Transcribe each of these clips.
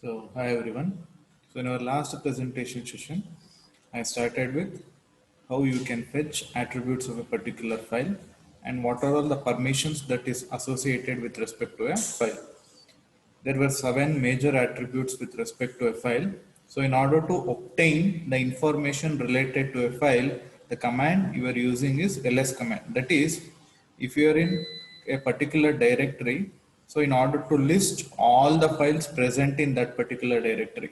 So, hi everyone. So, in our last presentation session, I started with how you can fetch attributes of a particular file and what are all the permissions that is associated with respect to a file. There were 7 major attributes with respect to a file. So, in order to obtain the information related to a file, the command you are using is ls command. That is, if you are in a particular directory, so in order to list all the files present in that particular directory.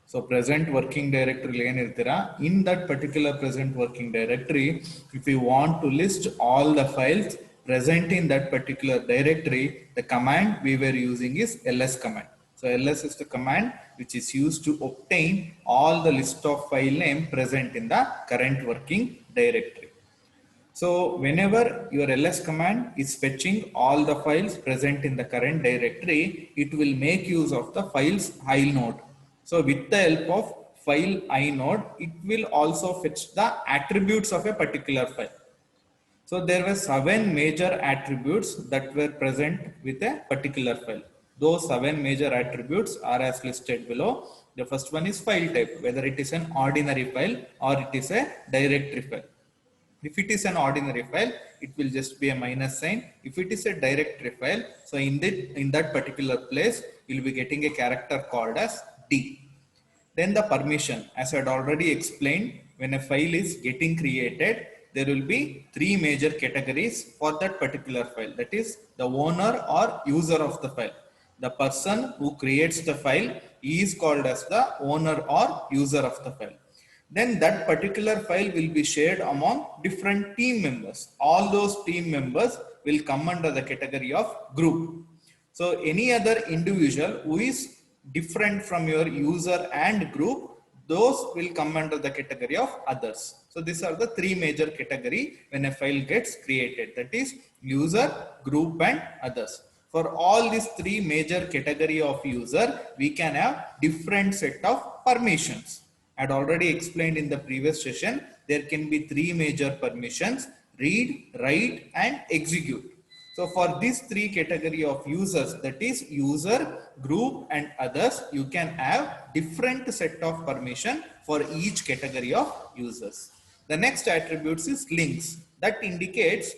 So present working directory in that particular present working directory, if you want to list all the files present in that particular directory, the command we were using is ls command. So ls is the command which is used to obtain all the list of file name present in the current working directory. So whenever your ls command is fetching all the files present in the current directory, it will make use of the files inode. So with the help of file inode, it will also fetch the attributes of a particular file. So there were 7 major attributes that were present with a particular file. Those 7 major attributes are as listed below. The first one is file type, whether it is an ordinary file or it is a directory file. If it is an ordinary file, it will just be a minus sign. If it is a directory file, so in that particular place, you'll be getting a character called as D. Then the permission, as I had already explained, when a file is getting created, there will be 3 major categories for that particular file. That is the owner or user of the file. The person who creates the file is called as the owner or user of the file. Then that particular file will be shared among different team members. All those team members will come under the category of group. So any other individual who is different from your user and group, those will come under the category of others. So these are the 3 major category when a file gets created, that is user, group and others. For all these 3 major category of user, we can have different set of permissions. I had already explained in the previous session, there can be 3 major permissions: read, write and execute. So for these 3 category of users, that is user, group and others, you can have different set of permission for each category of users. The next attributes is links. That indicates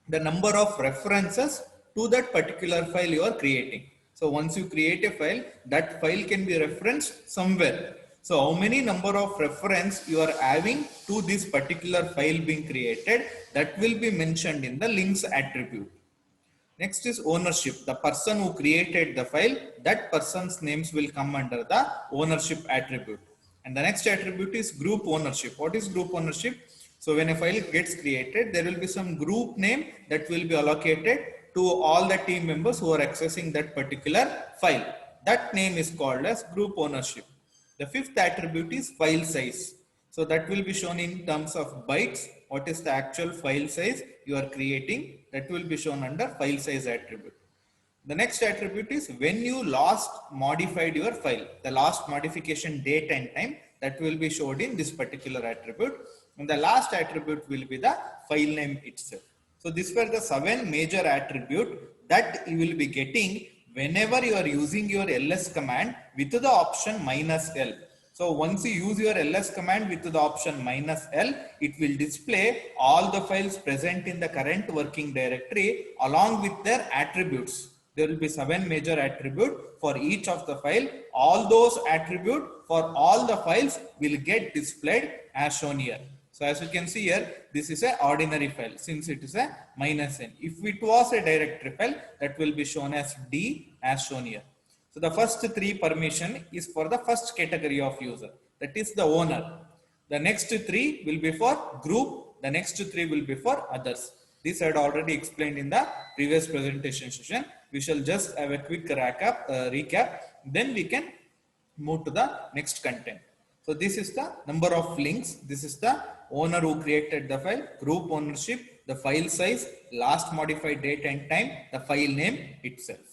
the number of references to that particular file you are creating. So once you create a file, that file can be referenced somewhere. So how many number of reference you are having to this particular file being created, that will be mentioned in the links attribute. Next is ownership. The person who created the file, that person's names will come under the ownership attribute. And the next attribute is group ownership. What is group ownership? So when a file gets created, there will be some group name that will be allocated to all the team members who are accessing that particular file. That name is called as group ownership. The 5th attribute is file size. So that will be shown in terms of bytes. What is the actual file size you are creating? That will be shown under file size attribute. The next attribute is when you last modified your file. The last modification date and time, that will be showed in this particular attribute. And the last attribute will be the file name itself. So these were the 7 major attributes that you will be getting whenever you are using your ls command with the option -l. So once you use your ls command with the option -l, it will display all the files present in the current working directory along with their attributes. There will be 7 major attributes for each of the file. All those attributes for all the files will get displayed as shown here. So as you can see here, this is an ordinary file since it is a -n. If it was a directory file, that will be shown as D as shown here. So the first 3 permission is for the first category of user, that is the owner. The next 3 will be for group. The next 3 will be for others. This I had already explained in the previous presentation session. We shall just have a quick recap. Then we can move to the next content. So this is the number of links. This is the owner who created the file, group ownership, the file size, last modified date and time, the file name itself.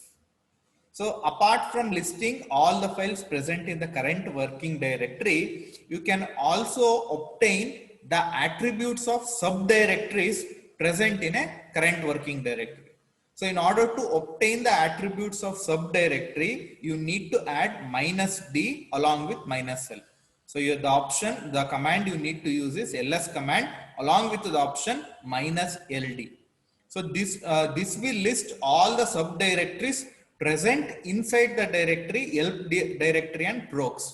So apart from listing all the files present in the current working directory, you can also obtain the attributes of subdirectories present in a current working directory. So in order to obtain the attributes of subdirectory, you need to add -d along with -l. So here the command you need to use is ls command along with the option -ld. So this will list all the subdirectories present inside the directory help directory and procs.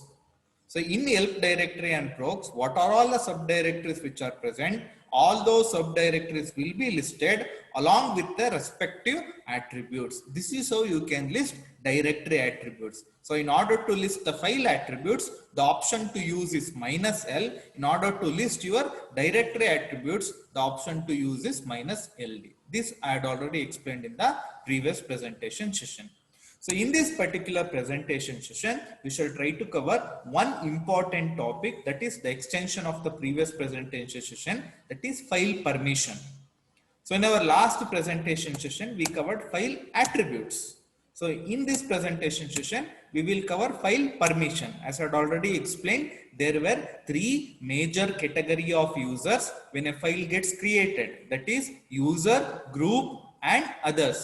So in help directory and procs, what are all the subdirectories which are present? All those subdirectories will be listed along with the respective attributes. This is how you can list directory attributes. So in order to list the file attributes, the option to use is -l. In order to list your directory attributes, the option to use is -ld. This I had already explained in the previous presentation session. So in this particular presentation session, we shall try to cover one important topic, that is the extension of the previous presentation session, that is file permission. So in our last presentation session, we covered file attributes. So in this presentation session, we will cover file permission. As I had already explained, there were three major category of users when a file gets created, that is user, group and others.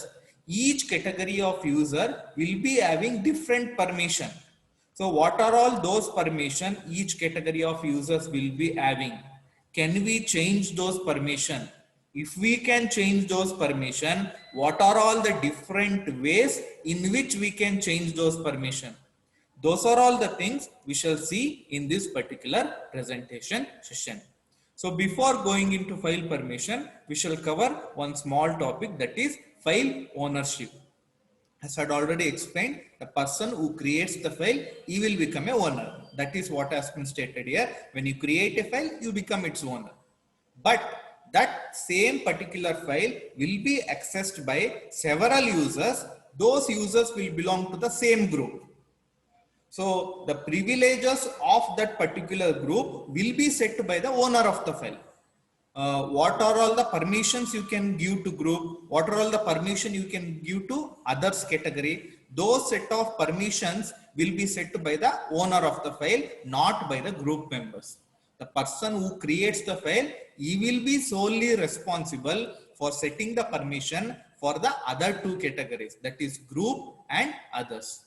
Each category of user will be having different permission. So what are all those permission each category of users will be having? Can we change those permission? If we can change those permission, what are all the different ways in which we can change those permission? Those are all the things we shall see in this particular presentation session. So before going into file permission, we shall cover one small topic, that is file ownership. As I had already explained, the person who creates the file, he will become a owner. That is what has been stated here. When you create a file, you become its owner. But that same particular file will be accessed by several users. Those users will belong to the same group. So the privileges of that particular group will be set by the owner of the file. What are all the permissions you can give to group? What are all the permission you can give to others category? Those set of permissions will be set by the owner of the file, not by the group members. The person who creates the file, he will be solely responsible for setting the permission for the other two categories, that is group and others.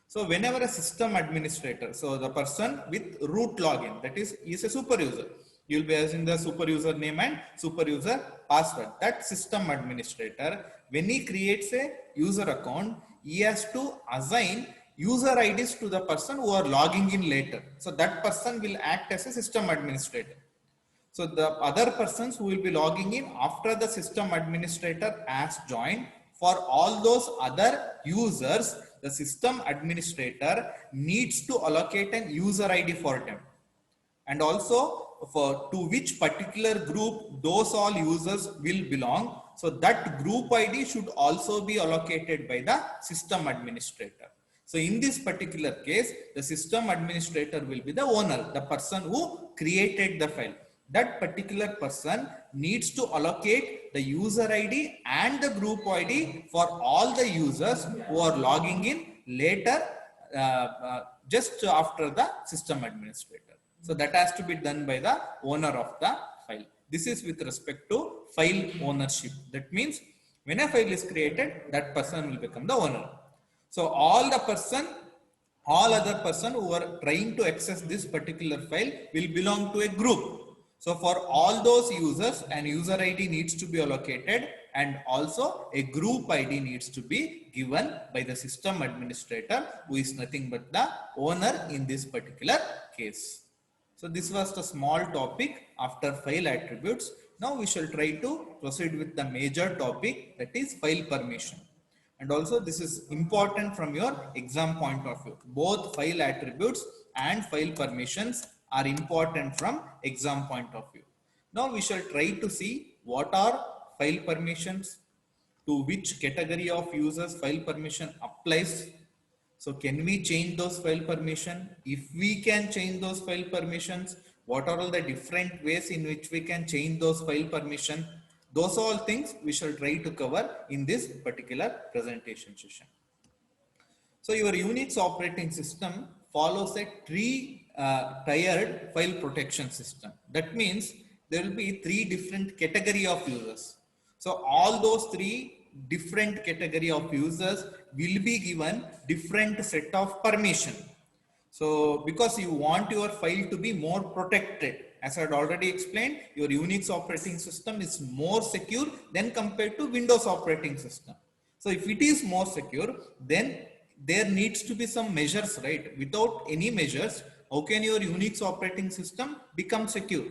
So whenever a system administrator, so the person with root login, that is a super user, you will be using the super user name and super user password. That system administrator, when he creates a user account, he has to assign user IDs to the person who are logging in later. So that person will act as a system administrator. So the other persons who will be logging in after the system administrator has joined, for all those other users, the system administrator needs to allocate an user ID for them. And also for to which particular group those all users will belong. So that group ID should also be allocated by the system administrator. So in this particular case, the system administrator will be the owner, the person who created the file. That particular person needs to allocate the user ID and the group ID for all the users who are logging in later, just after the system administrator. So that has to be done by the owner of the file. This is with respect to file ownership. That means when a file is created, that person will become the owner. So all other person who are trying to access this particular file will belong to a group. So for all those users, an user ID needs to be allocated, and also a group ID needs to be given by the system administrator, who is nothing but the owner in this particular case. So this was the small topic after file attributes. Now we shall try to proceed with the major topic, that is file permission. And also this is important from your exam point of view. Both file attributes and file permissions are important from exam point of view. Now we shall try to see what are file permissions, to which category of users file permission applies. So can we change those file permission? If we can change those file permissions, what are all the different ways in which we can change those file permission? Those all things we shall try to cover in this particular presentation session. So your Unix operating system follows a tiered file protection system. That means there will be three different category of users. So all those three different category of users will be given different set of permission. So because you want your file to be more protected, as I had already explained, your Unix operating system is more secure than compared to Windows operating system. So if it is more secure, then there needs to be some measures, right? Without any measures, how can your Unix operating system become secure?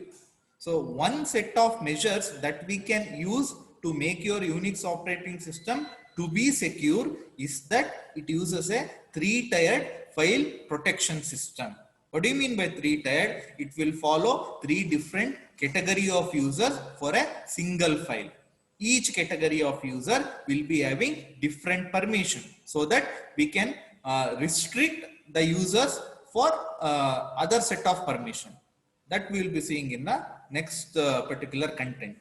So one set of measures that we can use to make your Unix operating system to be secure is that it uses a three-tiered file protection system. What do you mean by three-tiered? It will follow three different category of users for a single file. Each category of user will be having different permission so that we can restrict the users for other set of permission. That we will be seeing in the next particular content.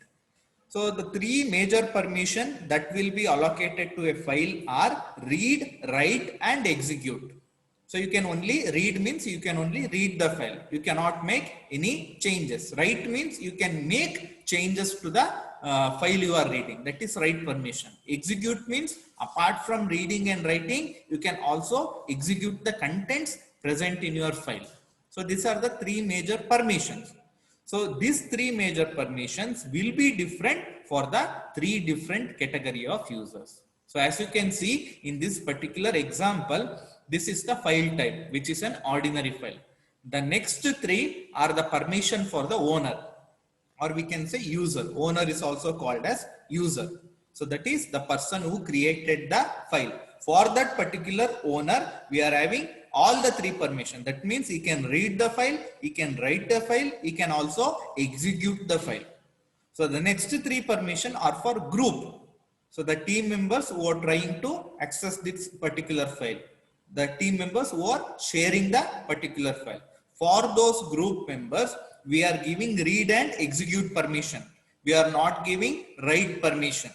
So the three major permission that will be allocated to a file are read, write and execute. So you can only read means you can only read the file. You cannot make any changes. Write means you can make changes to the file you are reading. That is write permission. Execute means apart from reading and writing, you can also execute the contents present in your file. So these are the three major permissions. So these three major permissions will be different for the three different category of users. So as you can see in this particular example, this is the file type, which is an ordinary file. The next three are the permission for the owner, or we can say user. Owner is also called as user. So that is the person who created the file. For that particular owner, we are having all the three permission. That means he can read the file, he can write the file, he can also execute the file. So the next three permission are for group. So the team members who are trying to access this particular file, the team members who are sharing the particular file. For those group members, we are giving read and execute permission. We are not giving write permission.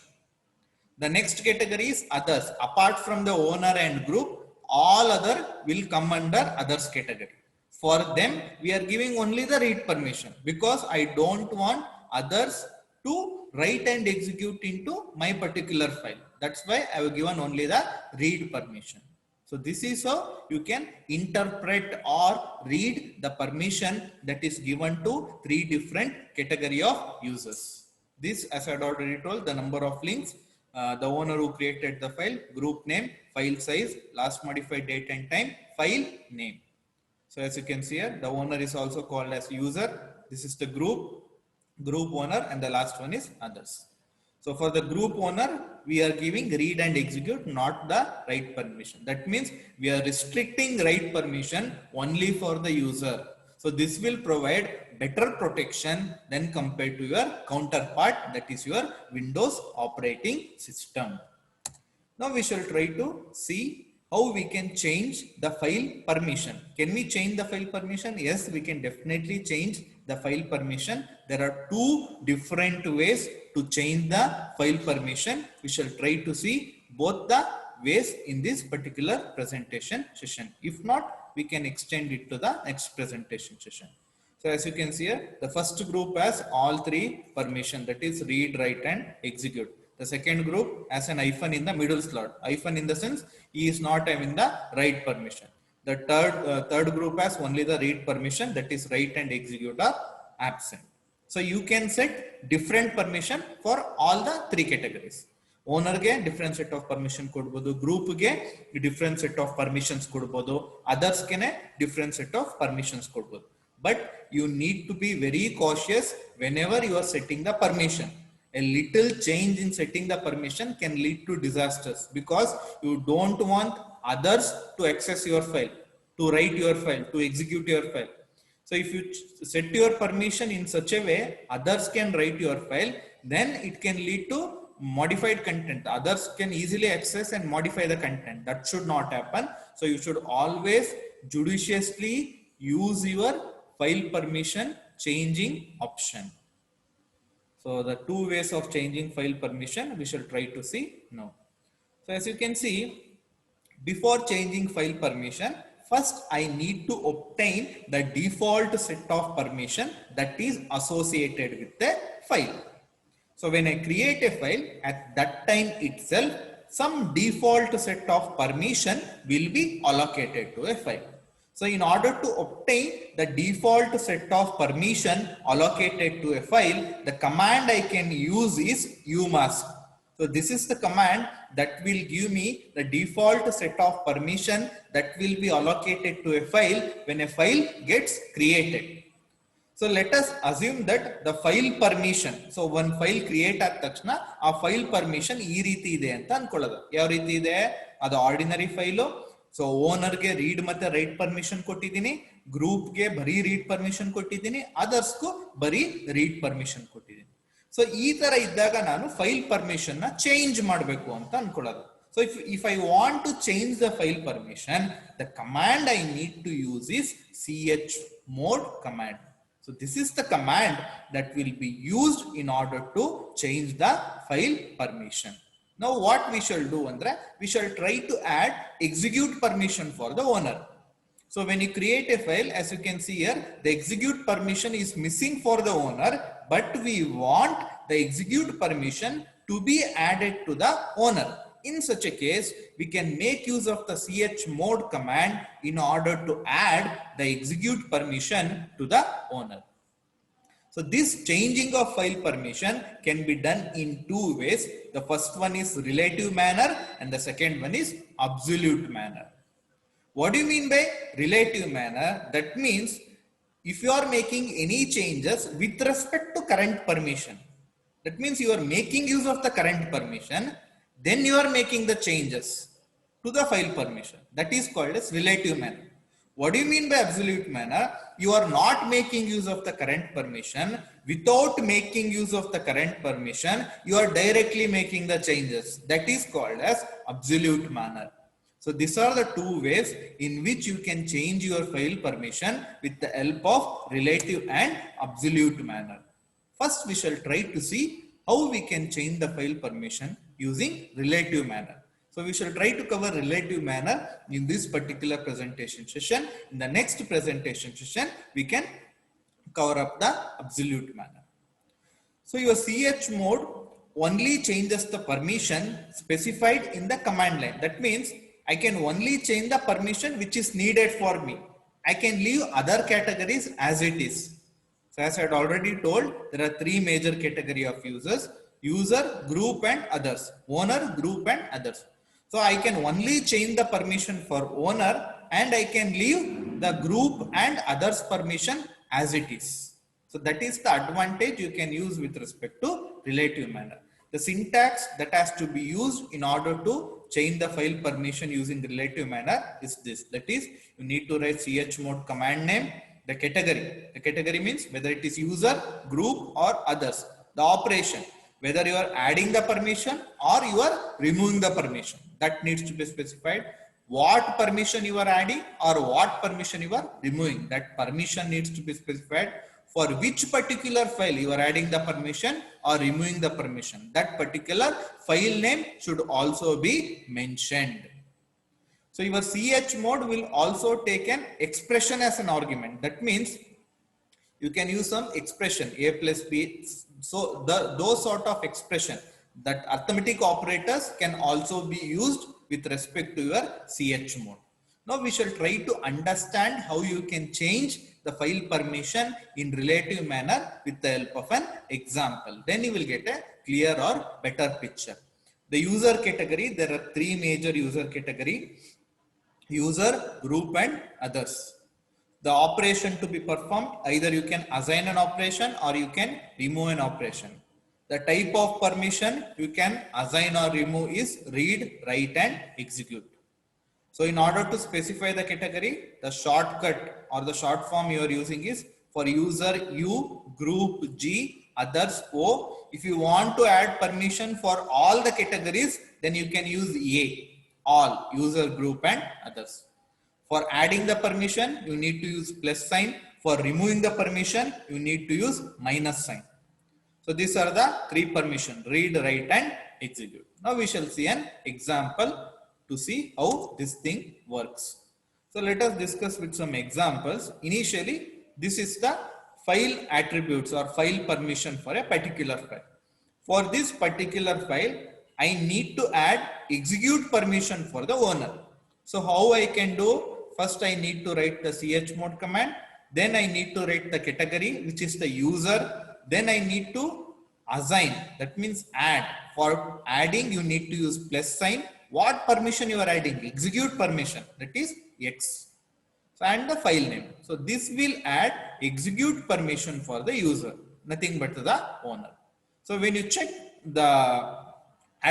The next category is others. Apart from the owner and group, all other will come under others category. For them, we are giving only the read permission because I don't want others to write and execute into my particular file. That's why I have given only the read permission. So this is how you can interpret or read the permission that is given to three different category of users. This, as I had already told, the number of links, the owner who created the file, group name, file size, last modified date and time, file name. So as you can see here, the owner is also called as user. This is the group owner, and the last one is others. So for the group owner, we are giving read and execute, not the write permission. That means we are restricting write permission only for the user. So this will provide better protection than compared to your counterpart, that is your Windows operating system. Now we shall try to see how we can change the file permission. Can we change the file permission? Yes, we can definitely change the file permission. There are two different ways to change the file permission. We shall try to see both the ways in this particular presentation session. If not, we can extend it to the next presentation session. So as you can see here, the first group has all three permission, that is read, write and execute. The second group has an hyphen in the middle slot. Hyphen in the sense he is not having the write permission. The third group has only the read permission, that is write and execute are absent. So you can set different permission for all the three categories. Owner ge different set of permission kodbodu, group ge different set of permissions kodbodu, others ke different set of permissions kodbodu. But you need to be very cautious whenever you are setting the permission. A little change in setting the permission can lead to disasters because you don't want others to access your file, to write your file, to execute your file. So if you set your permission in such a way, others can write your file, then it can lead to modified content. Others can easily access and modify the content. That should not happen. So you should always judiciously use your file permission changing option. So the two ways of changing file permission we shall try to see now. So as you can see, before changing file permission, first I need to obtain the default set of permission that is associated with the file. So when I create a file, at that time itself, some default set of permission will be allocated to a file. So in order to obtain the default set of permission allocated to a file, the command I can use is umask. So this is the command that will give me the default set of permission that will be allocated to a file when a file gets created. So let us assume that the file permission. So one file create at takshana, a file permission ee ರೀತಿ ಇದೆ ಅಂತ ಅನ್ಕೊಳ್ಳೋದು. ಯಾವ ರೀತಿ ಇದೆ? ಅದು ordinary file. So ಓನರ್ಗೆ read ಮತ್ತೆ right permission ಕೊಟ್ಟಿದ್ದೀನಿ, ಗ್ರೂಪ್ಗೆ ಬರೀ ರೀಡ್ ಪರ್ಮಿಷನ್ ಕೊಟ್ಟಿದ್ದೀನಿ, ಅದರ್ಸ್ಗೂ ಬರೀ ರೀಡ್ ಪರ್ಮಿಷನ್ ಕೊಟ್ಟಿದ್ದೀನಿ. ಸೊ ಈ ತರ ಇದ್ದಾಗ ನಾನು ಫೈಲ್ ಪರ್ಮಿಷನ್ ನ ಚೇಂಜ್ ಮಾಡಬೇಕು ಅಂತ ಅನ್ಕೊಳ್ಳೋದು. So if I want to change the file permission, the command I need to use is chmod command. So this is the command that will be used in order to change the file permission. Now what we shall do andre, we shall try to add execute permission for the owner. So when you create a file, as you can see here, the execute permission is missing for the owner, but we want the execute permission to be added to the owner. In such a case, we can make use of the chmod command in order to add the execute permission to the owner. So this changing of file permission can be done in two ways. The first one is relative manner and the second one is absolute manner. What do you mean by relative manner? That means if you are making any changes with respect to current permission, that means you are making use of the current permission, then you are making the changes to the file permission. That is called as relative manner. What do you mean by absolute manner? You are not making use of the current permission. Without making use of the current permission, you are directly making the changes. That is called as absolute manner. So these are the two ways in which you can change your file permission with the help of relative and absolute manner. First, we shall try to see how we can change the file permission using relative manner. So we shall try to cover relative manner in this particular presentation session. In the next presentation session, we can cover up the absolute manner. So your chmod only changes the permission specified in the command line. That means I can only change the permission which is needed for me. I can leave other categories as it is. So as I had already told, there are three major category of users: user, group and others. Owner, group and others. So I can only change the permission for owner and I can leave the group and others permission as it is. So that is the advantage you can use with respect to relative manner. The syntax that has to be used in order to change the file permission using relative manner is this. That is, you need to write chmod command name, the category. The category means whether it is user, group or others. The operation, whether you are adding the permission or you are removing the permission, that needs to be specified. What permission you are adding or what permission you are removing, that permission needs to be specified. For which particular file you are adding the permission or removing the permission, that particular file name should also be mentioned. So your chmod will also take an expression as an argument. That means you can use some expression a plus b. So those sort of expression, that arithmetic operators can also be used with respect to your chmod. Now we shall try to understand how you can change the file permission in relative manner with the help of an example. Then you will get a clear or better picture. The user category, there are three major user category: user, group and others. The operation to be performed, either you can assign an operation or you can remove an operation. The type of permission you can assign or remove is read, write and execute. So in order to specify the category, the shortcut or the short form you are using is for user U, group G, others O. If you want to add permission for all the categories, then you can use A, all, user, group and others. For adding the permission, you need to use plus sign. For removing the permission, you need to use minus sign. So these are the three permissions: read, write and execute. Now we shall see an example to see how this thing works. So let us discuss with some examples. Initially, this is the file attributes or file permission for a particular file. For this particular file, I need to add execute permission for the owner. So how I can do? First, I need to write the chmod command. Then I need to write the category, which is the user. Then I need to assign. That means add. For adding, you need to use plus sign. What permission you are adding? Execute permission. That is X. So, and the file name. So this will add execute permission for the user, nothing but the owner. So when you check the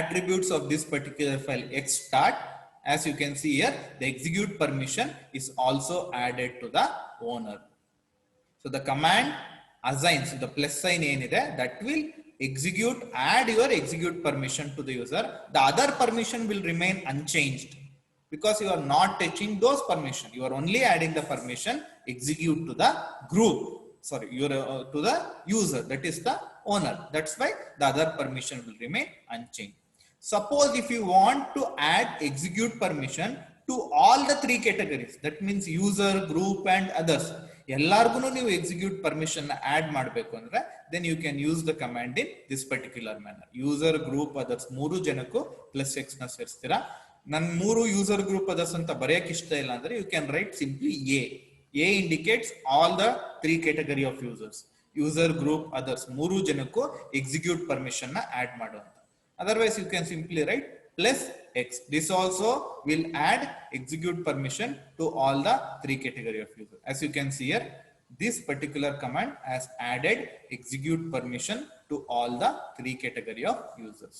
attributes of this particular file X start, as you can see here, the execute permission is also added to the owner. So the command assigns the plus sign that will execute, add your execute permission to the user. The other permission will remain unchanged, because you are not touching those permission. You are only adding the permission execute to the group. Sorry, you are to the user, that is the owner. That's why the other permission will remain unchanged. Suppose if you want to add execute permission to all the three categories, that means user, group and others. ಎಲ್ಲಾರ್ಗು ನೀವು execute permission add ಮಾಡಬೇಕು ಅಂದ್ರೆ then you can use the command in this particular manner. User, group, others ಮೂರು ಜನಕ್ಕೂ plus x ನ ಸೇರಿಸ್ತೀರಾ. ನನ್ ಮೂರು user group others ಅಂತ ಬರೆಯಕ್ಕೆ ಇಷ್ಟ ಇಲ್ಲ ಅಂದ್ರೆ you can write simply a indicates all the three category of users. User, group, others ಮೂರು ಜನಕ್ಕೂ ಎಕ್ಸಿಕ್ಯೂಟ್ ಪರ್ಮಿಷನ್ ನ ಆಡ್ ಮಾಡುವಂತ. Otherwise you can simply write plus x. This also will add execute permission to all the three category of user. As you can see here, this particular command has added execute permission to all the three category of users.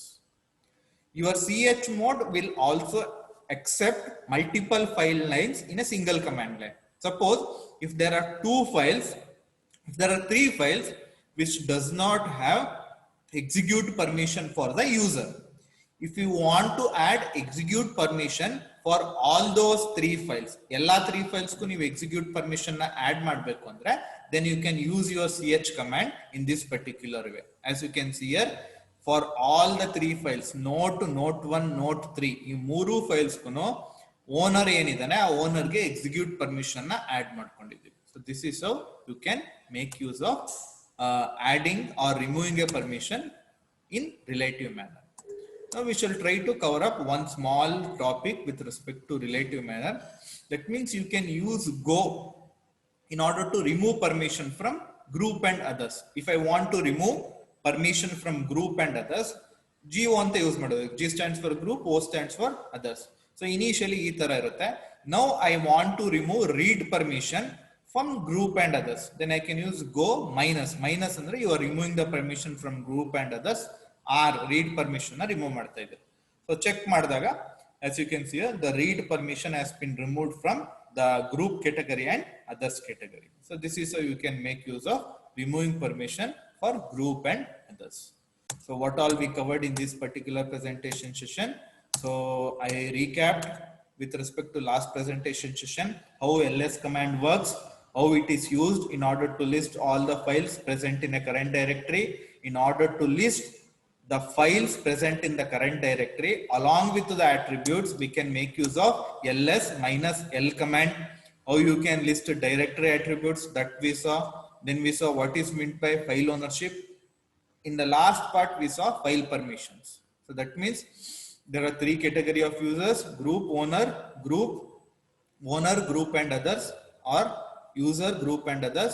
Your chmod will also accept multiple file lines in a single command line. Suppose if there are two files, if there are three files which does not have execute permission for the user. If you want to add execute permission for all those three files, ella three files ku ನೀವು execute permission na add ಮಾಡಬೇಕು ಅಂದ್ರೆ then you can use your ch command in this particular way. As you can see here, for all the three files, note 1, note 3, ಈ ಮೂರು files ಗೂ owner ಏನಿದಾನೆ ಆ owner ಗೆ execute permission ನ add ಮಾಡ್ಕೊಂಡಿದ್ದೀವಿ. So this is how you can make use of adding or removing a permission in relative manner. Now we shall try to cover up one small topic with respect to relative manner. That means you can use go in order to remove permission from group and others. If I want to remove permission from group and others, G ಅಂತ use ಮಾಡೋದು. G stands for group, O stands for others. So initially ಈ ತರ ಇರುತ್ತೆ. Now I want to remove read permission from group and others. Then I can use go minus. Minus ಅಂದ್ರೆ you are removing the permission from group and others, or read permission na remove ಮಾಡ್ತಾ ಇದೆ. So check ಮಾಡಿದಾಗ, as you can see here, the read permission has been removed from the group category and others category. So this is how you can make use of removing permission for group and others. So what all we covered in this particular presentation session. So I recapped with respect to last presentation session how ls command works, how it is used in order to list all the files present in a current directory. In order to list the files present in the current directory along with the attributes, we can make use of ls minus l command. How you can list directory attributes, that we saw. Then we saw what is meant by file ownership. In the last part we saw file permissions. So that means there are three category of users: group, owner, group and others, or user, group and others.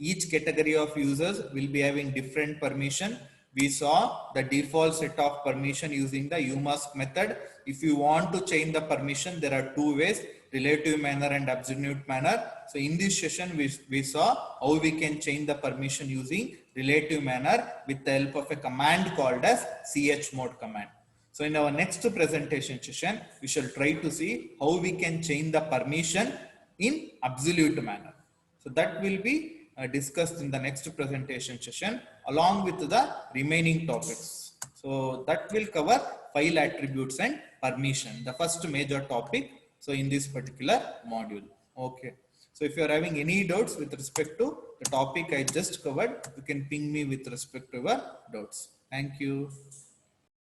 Each category of users will be having different permission. We saw the default set of permission using the umask method. If you want to change the permission, there are two ways: relative manner and absolute manner. So in this session, we saw how we can change the permission using relative manner with the help of a command called as chmod command. So in our next presentation session, we shall try to see how we can change the permission in absolute manner. So that will be discussed in the next presentation session along with the remaining topics. So that will cover file attributes and permission, the first major topic. So in this particular module. Okay. So if you are having any doubts with respect to the topic I just covered, you can ping me with respect to your doubts. Thank you.